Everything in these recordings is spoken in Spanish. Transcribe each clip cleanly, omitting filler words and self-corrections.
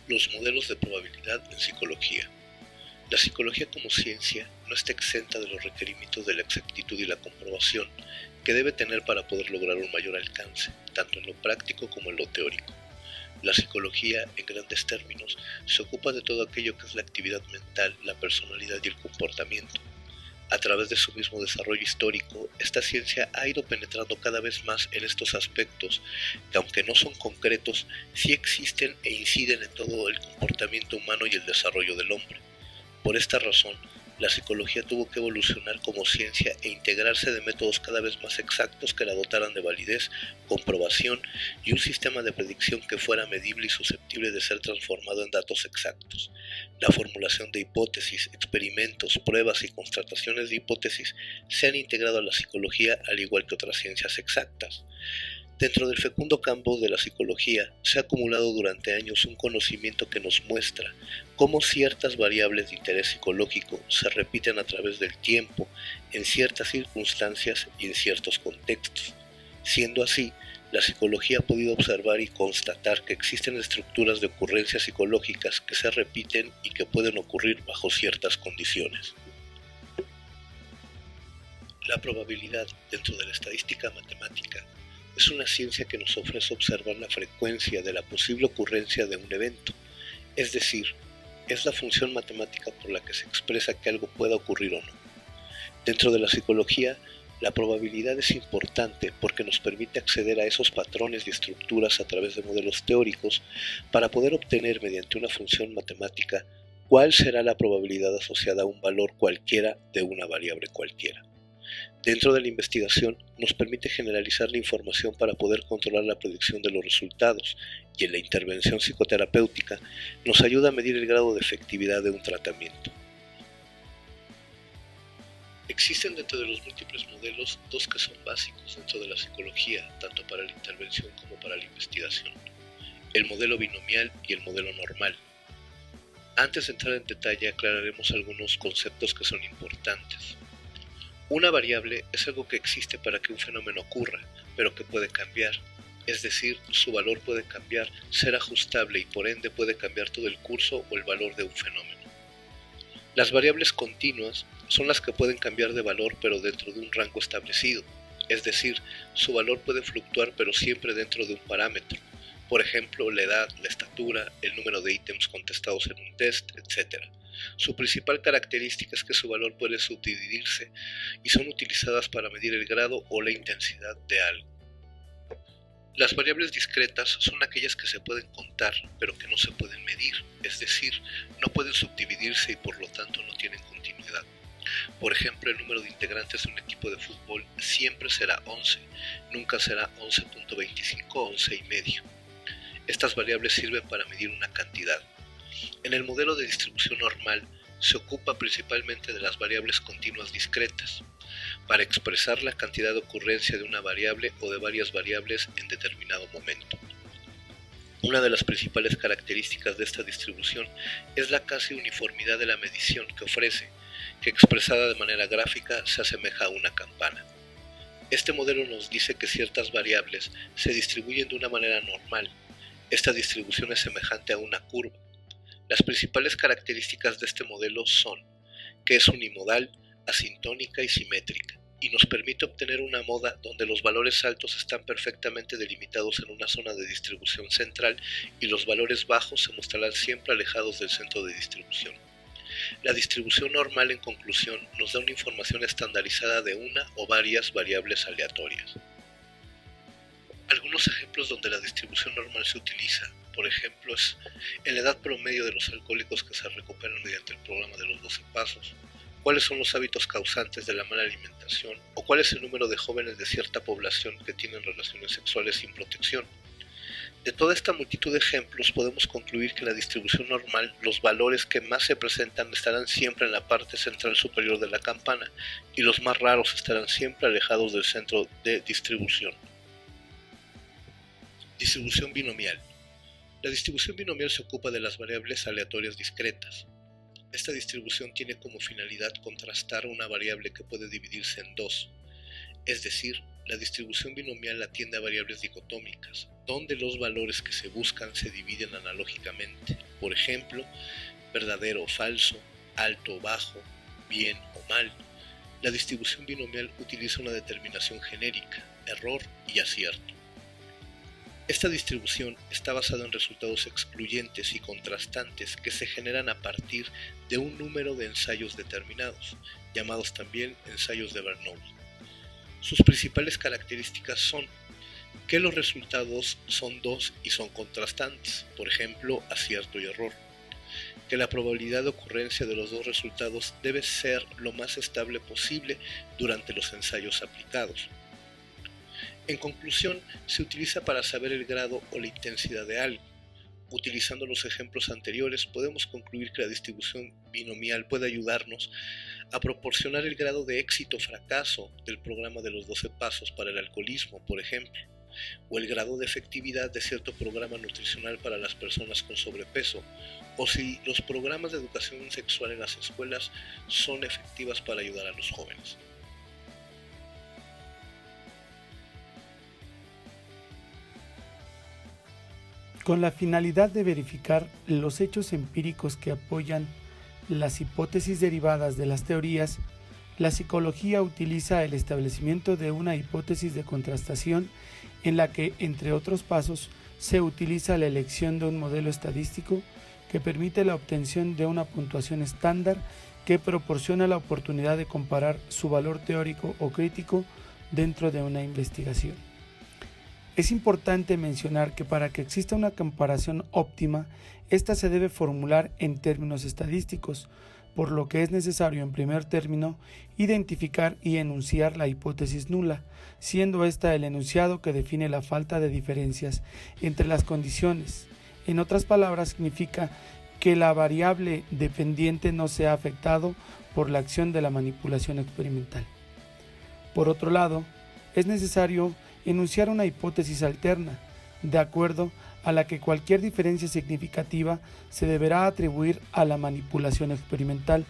Los modelos de probabilidad en psicología. La psicología como ciencia no está exenta de los requerimientos de la exactitud y la comprobación que debe tener para poder lograr un mayor alcance, tanto en lo práctico como en lo teórico. La psicología, en grandes términos, se ocupa de todo aquello que es la actividad mental, la personalidad y el comportamiento. A través de su mismo desarrollo histórico, esta ciencia ha ido penetrando cada vez más en estos aspectos que, aunque no son concretos, sí existen e inciden en todo el comportamiento humano y el desarrollo del hombre. Por esta razón, la psicología tuvo que evolucionar como ciencia e integrarse de métodos cada vez más exactos que la dotaran de validez, comprobación y un sistema de predicción que fuera medible y susceptible de ser transformado en datos exactos. La formulación de hipótesis, experimentos, pruebas y constataciones de hipótesis se han integrado a la psicología al igual que otras ciencias exactas. Dentro del fecundo campo de la psicología se ha acumulado durante años un conocimiento que nos muestra cómo ciertas variables de interés psicológico se repiten a través del tiempo, en ciertas circunstancias y en ciertos contextos. Siendo así, la psicología ha podido observar y constatar que existen estructuras de ocurrencias psicológicas que se repiten y que pueden ocurrir bajo ciertas condiciones. La probabilidad dentro de la estadística matemática es una ciencia que nos ofrece observar la frecuencia de la posible ocurrencia de un evento, es decir, es la función matemática por la que se expresa que algo pueda ocurrir o no. Dentro de la psicología, la probabilidad es importante porque nos permite acceder a esos patrones y estructuras a través de modelos teóricos para poder obtener mediante una función matemática cuál será la probabilidad asociada a un valor cualquiera de una variable cualquiera. Dentro de la investigación nos permite generalizar la información para poder controlar la predicción de los resultados y en la intervención psicoterapéutica nos ayuda a medir el grado de efectividad de un tratamiento. Existen dentro de los múltiples modelos dos que son básicos dentro de la psicología, tanto para la intervención como para la investigación: el modelo binomial y el modelo normal. Antes de entrar en detalle aclararemos algunos conceptos que son importantes. Una variable es algo que existe para que un fenómeno ocurra, pero que puede cambiar, es decir, su valor puede cambiar, ser ajustable y por ende puede cambiar todo el curso o el valor de un fenómeno. Las variables continuas son las que pueden cambiar de valor pero dentro de un rango establecido, es decir, su valor puede fluctuar pero siempre dentro de un parámetro, por ejemplo, la edad, la estatura, el número de ítems contestados en un test, etc. Su principal característica es que su valor puede subdividirse y son utilizadas para medir el grado o la intensidad de algo. Las variables discretas son aquellas que se pueden contar pero que no se pueden medir, es decir, no pueden subdividirse y por lo tanto no tienen continuidad. Por ejemplo, el número de integrantes de un equipo de fútbol siempre será 11, nunca será 11.25 o 11 y medio. Estas variables sirven para medir una cantidad. En el modelo de distribución normal se ocupa principalmente de las variables continuas discretas, para expresar la cantidad de ocurrencia de una variable o de varias variables en determinado momento. Una de las principales características de esta distribución es la casi uniformidad de la medición que ofrece, que expresada de manera gráfica se asemeja a una campana. Este modelo nos dice que ciertas variables se distribuyen de una manera normal. Esta distribución es semejante a una curva. Las principales características de este modelo son que es unimodal, asintónica y simétrica, y nos permite obtener una moda donde los valores altos están perfectamente delimitados en una zona de distribución central y los valores bajos se mostrarán siempre alejados del centro de distribución. La distribución normal, en conclusión, nos da una información estandarizada de una o varias variables aleatorias. Algunos ejemplos donde la distribución normal se utiliza, por ejemplo, es en la edad promedio de los alcohólicos que se recuperan mediante el programa de los 12 pasos, cuáles son los hábitos causantes de la mala alimentación o cuál es el número de jóvenes de cierta población que tienen relaciones sexuales sin protección. De toda esta multitud de ejemplos podemos concluir que en la distribución normal los valores que más se presentan estarán siempre en la parte central superior de la campana y los más raros estarán siempre alejados del centro de distribución. Distribución binomial. La distribución binomial se ocupa de las variables aleatorias discretas. Esta distribución tiene como finalidad contrastar una variable que puede dividirse en dos, es decir, la distribución binomial atiende a variables dicotómicas, donde los valores que se buscan se dividen analógicamente. por ejemplo, verdadero o falso, alto o bajo, bien o mal. La distribución binomial utiliza una determinación genérica, error y acierto. Esta distribución está basada en resultados excluyentes y contrastantes que se generan a partir de un número de ensayos determinados, llamados también ensayos de Bernoulli. Sus principales características son que los resultados son dos y son contrastantes, por ejemplo, acierto y error, que la probabilidad de ocurrencia de los dos resultados debe ser lo más estable posible durante los ensayos aplicados. En conclusión, se utiliza para saber el grado o la intensidad de algo. Utilizando los ejemplos anteriores, podemos concluir que la distribución binomial puede ayudarnos a proporcionar el grado de éxito o fracaso del programa de los 12 pasos para el alcoholismo, por ejemplo, o el grado de efectividad de cierto programa nutricional para las personas con sobrepeso, o si los programas de educación sexual en las escuelas son efectivas para ayudar a los jóvenes. Con la finalidad de verificar los hechos empíricos que apoyan las hipótesis derivadas de las teorías, la psicología utiliza el establecimiento de una hipótesis de contrastación en la que, entre otros pasos, se utiliza la elección de un modelo estadístico que permite la obtención de una puntuación estándar que proporciona la oportunidad de comparar su valor teórico o crítico dentro de una investigación. Es importante mencionar que para que exista una comparación óptima, esta se debe formular en términos estadísticos, por lo que es necesario en primer término identificar y enunciar la hipótesis nula, siendo esta el enunciado que define la falta de diferencias entre las condiciones. En otras palabras, significa que la variable dependiente no sea afectado por la acción de la manipulación experimental. Por otro lado, es necesario enunciar una hipótesis alterna, de acuerdo a la que cualquier diferencia significativa se deberá atribuir a la manipulación experimental.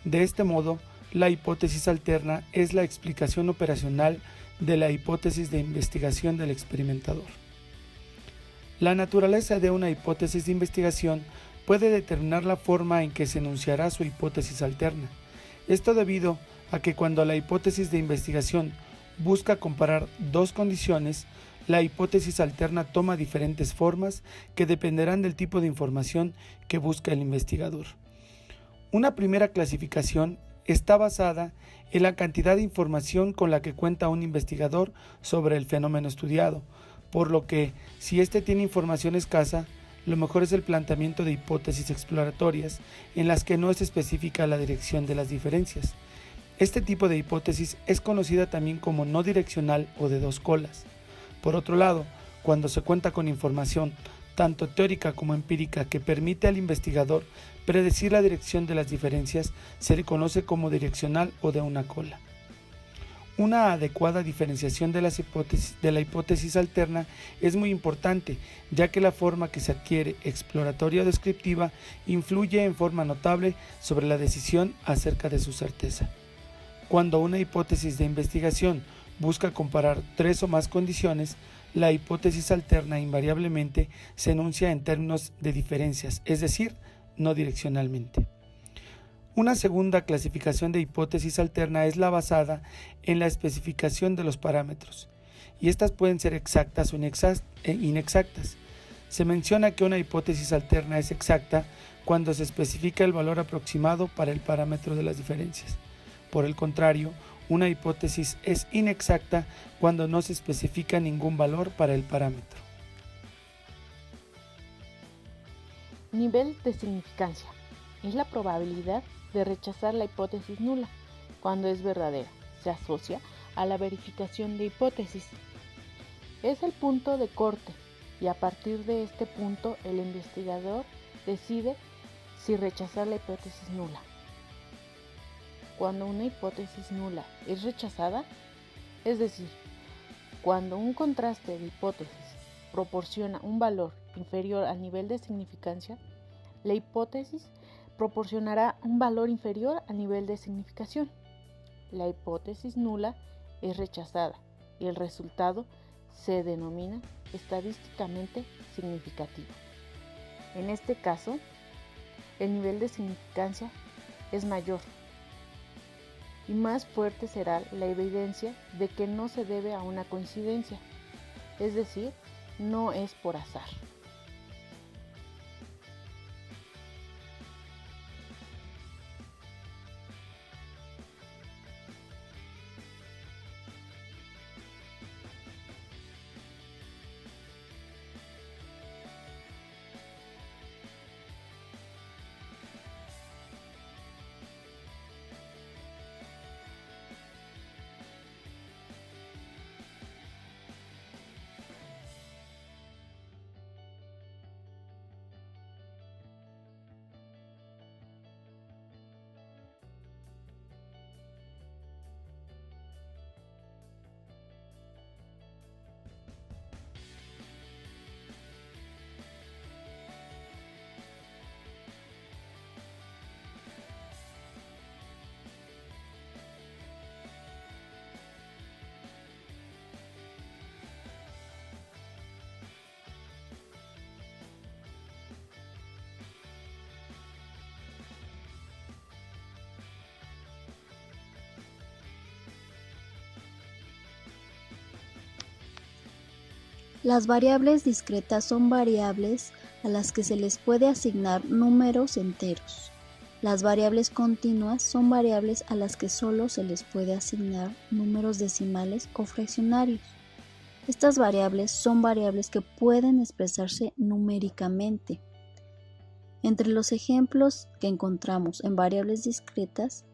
De este modo, la hipótesis alterna es la explicación operacional de la hipótesis de investigación del experimentador. La naturaleza de una hipótesis de investigación puede determinar la forma en que se enunciará su hipótesis alterna. Esto debido a que cuando la hipótesis de investigación busca comparar dos condiciones, la hipótesis alterna toma diferentes formas que dependerán del tipo de información que busca el investigador. Una primera clasificación está basada en la cantidad de información con la que cuenta un investigador sobre el fenómeno estudiado, por lo que, si éste tiene información escasa, lo mejor es el planteamiento de hipótesis exploratorias en las que no es específica la dirección de las diferencias. Este tipo de hipótesis es conocida también como no direccional o de dos colas. Por otro lado, cuando se cuenta con información, tanto teórica como empírica, que permite al investigador predecir la dirección de las diferencias, se le conoce como direccional o de una cola. Una adecuada diferenciación de la hipótesis alterna es muy importante, ya que la forma que se adquiere, exploratoria o descriptiva, influye en forma notable sobre la decisión acerca de su certeza. Cuando una hipótesis de investigación busca comparar tres o más condiciones, la hipótesis alterna invariablemente se enuncia en términos de diferencias, es decir, no direccionalmente. Una segunda clasificación de hipótesis alterna es la basada en la especificación de los parámetros, y estas pueden ser exactas o inexactas. Se menciona que una hipótesis alterna es exacta cuando se especifica el valor aproximado para el parámetro de las diferencias. Por el contrario, una hipótesis es inexacta cuando no se especifica ningún valor para el parámetro. Nivel de significancia. Es la probabilidad de rechazar la hipótesis nula cuando es verdadera. Se asocia a la verificación de hipótesis. Es el punto de corte y a partir de este punto el investigador decide si rechazar la hipótesis nula. Cuando una hipótesis nula es rechazada, es decir, cuando un contraste de hipótesis proporciona un valor inferior al nivel de significancia, la hipótesis proporcionará un valor inferior al nivel de significación. La hipótesis nula es rechazada y el resultado se denomina estadísticamente significativo. En este caso, el nivel de significancia es mayor y más fuerte será la evidencia de que no se debe a una coincidencia, es decir, no es por azar. Las variables discretas son variables a las que se les puede asignar números enteros. Las variables continuas son variables a las que solo se les puede asignar números decimales o fraccionarios. Estas variables son variables que pueden expresarse numéricamente. Entre los ejemplos que encontramos en variables discretas,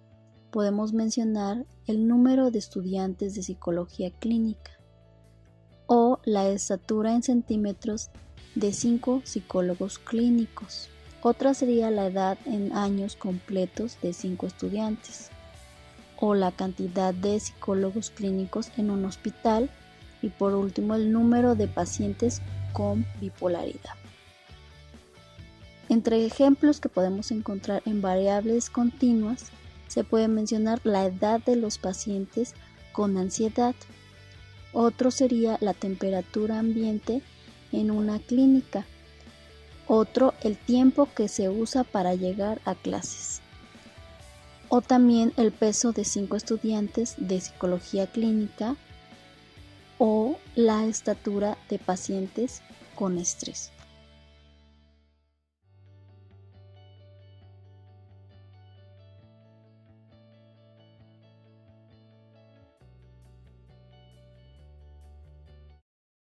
podemos mencionar el número de estudiantes de psicología clínica o la estatura en centímetros de 5 psicólogos clínicos. Otra sería la edad en años completos de 5 estudiantes, o la cantidad de psicólogos clínicos en un hospital, y por último el número de pacientes con bipolaridad. Entre ejemplos que podemos encontrar en variables continuas, se puede mencionar la edad de los pacientes con ansiedad. Otro sería la temperatura ambiente en una clínica. Otro, el tiempo que se usa para llegar a clases. O también el peso de 5 estudiantes de psicología clínica o la estatura de pacientes con estrés.